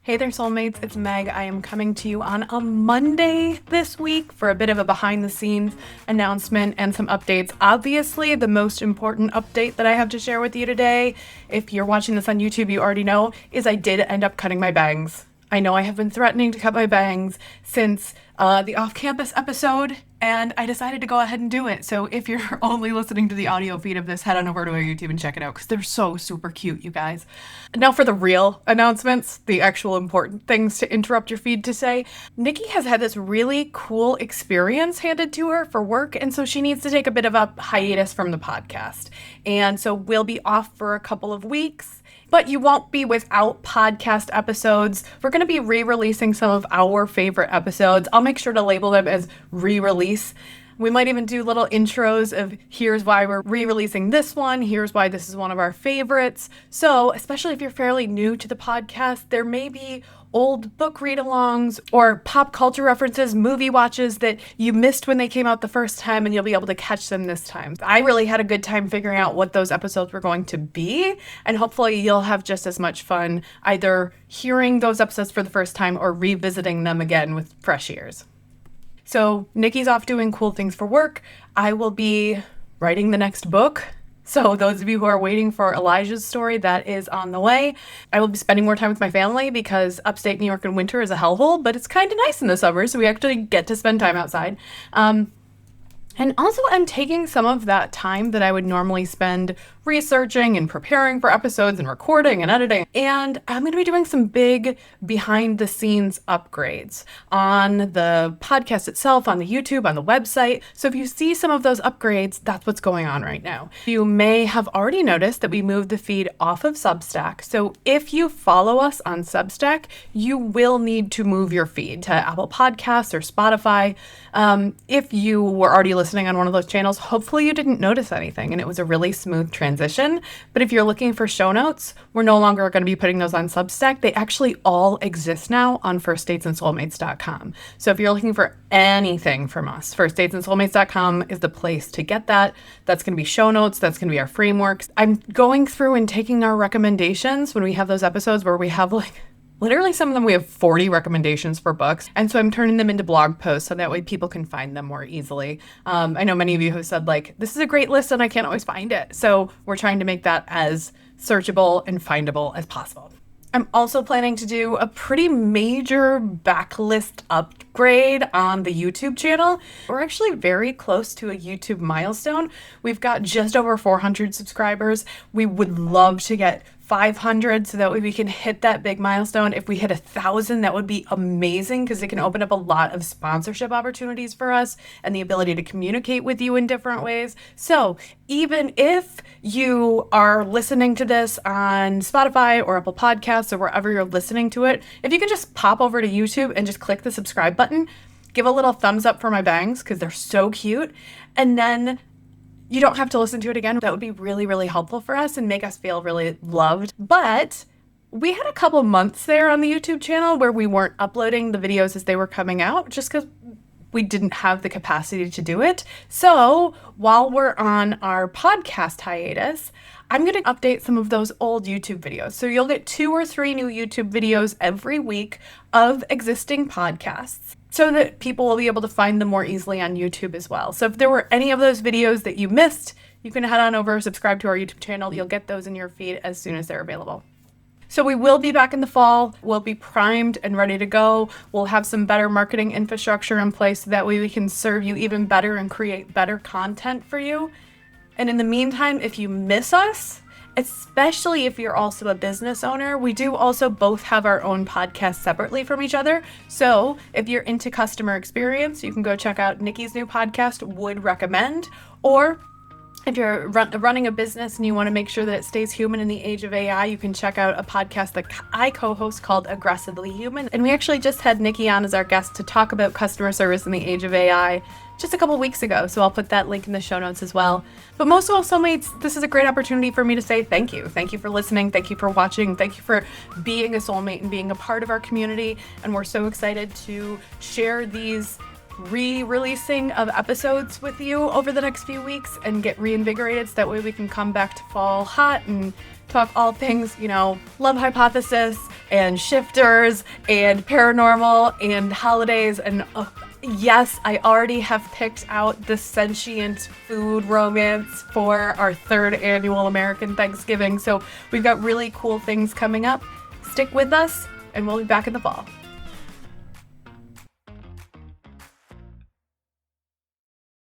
Hey there, soulmates. It's Meg. I am coming to you on a Monday this week for a bit of a behind-the-scenes announcement and some updates. Obviously, the most important update that I have to share with you today, if you're watching this on YouTube, you already know, is I did end up cutting my bangs. I know I have been threatening to cut my bangs since the off-campus episode, and I decided to go ahead and do it. So if you're only listening to the audio feed of this, head on over to our YouTube and check it out because they're so super cute, you guys. Now for the real announcements, the actual important things to interrupt your feed to say. Nikki has had this really cool experience handed to her for work, and so she needs to take a bit of a hiatus from the podcast. And so we'll be off for a couple of weeks. But you won't be without podcast episodes. We're going to be re-releasing some of our favorite episodes. I'll make sure to label them as re-release. We might even do little intros of here's why we're re-releasing this one, here's why this is one of our favorites. So, especially if you're fairly new to the podcast, there may be old book read-alongs or pop culture references, movie watches that you missed when they came out the first time, and you'll be able to catch them this time. I really had a good time figuring out what those episodes were going to be, and hopefully you'll have just as much fun either hearing those episodes for the first time or revisiting them again with fresh ears. So Nikki's off doing cool things for work. I will be writing the next book. So those of you who are waiting for Elijah's story, that is on the way. I will be spending more time with my family because upstate New York in winter is a hellhole, but it's kind of nice in the summer, so we actually get to spend time outside. And also I'm taking some of that time that I would normally spend researching and preparing for episodes and recording and editing. And I'm going to be doing some big behind the scenes upgrades on the podcast itself, on the YouTube, on the website. So if you see some of those upgrades, that's what's going on right now. You may have already noticed that we moved the feed off of Substack. So if you follow us on Substack, you will need to move your feed to Apple Podcasts or Spotify. If you were already listening on one of those channels, hopefully you didn't notice anything and it was a really smooth transition. But if you're looking for show notes, we're no longer going to be putting those on Substack. They actually all exist now on firstdatesandsoulmates.com. So if you're looking for anything from us, firstdatesandsoulmates.com is the place to get that. That's going to be show notes. That's going to be our frameworks. I'm going through and taking our recommendations when we have those episodes where we have literally some of them we have 40 recommendations for books. And so I'm turning them into blog posts so that way people can find them more easily. I know many of you have said this is a great list and I can't always find it. So we're trying to make that as searchable and findable as possible. I'm also planning to do a pretty major backlist upgrade on the YouTube channel. We're actually very close to a YouTube milestone. We've got just over 400 subscribers. We would love to get 500 so that way we can hit that big milestone. If we hit 1,000, that would be amazing because it can open up a lot of sponsorship opportunities for us and the ability to communicate with you in different ways. So even if you are listening to this on Spotify or Apple Podcasts or wherever you're listening to it, if you can just pop over to YouTube and just click the subscribe button, give a little thumbs up for my bangs because they're so cute, and then you don't have to listen to it again. That would be really, really helpful for us and make us feel really loved. But we had a couple months there on the YouTube channel where we weren't uploading the videos as they were coming out just because we didn't have the capacity to do it. So while we're on our podcast hiatus, I'm going to update some of those old YouTube videos. So you'll get 2 or 3 new YouTube videos every week of existing podcasts, so that people will be able to find them more easily on YouTube as well. So if there were any of those videos that you missed, you can head on over, subscribe to our YouTube channel. You'll get those in your feed as soon as they're available. So we will be back in the fall. We'll be primed and ready to go. We'll have some better marketing infrastructure in place so that way we can serve you even better and create better content for you. And in the meantime, if you miss us, especially if you're also a business owner, we do also both have our own podcast separately from each other. So if you're into customer experience, you can go check out Nikki's new podcast, Would Recommend. Or if you're running a business and you want to make sure that it stays human in the age of AI, you can check out a podcast that I co-host called Aggressively Human. And we actually just had Nikki on as our guest to talk about customer service in the age of AI just a couple weeks ago. So I'll put that link in the show notes as well. But most of all, soulmates, this is a great opportunity for me to say thank you. Thank you for listening. Thank you for watching. Thank you for being a soulmate and being a part of our community. And we're so excited to share these re-releasing of episodes with you over the next few weeks and get reinvigorated so that way we can come back to fall hot and talk all things, love hypothesis, and shifters and paranormal and holidays and yes, I already have picked out the sentient food romance for our 3rd annual American Thanksgiving. So we've got really cool things coming up. Stick with us and we'll be back in the fall.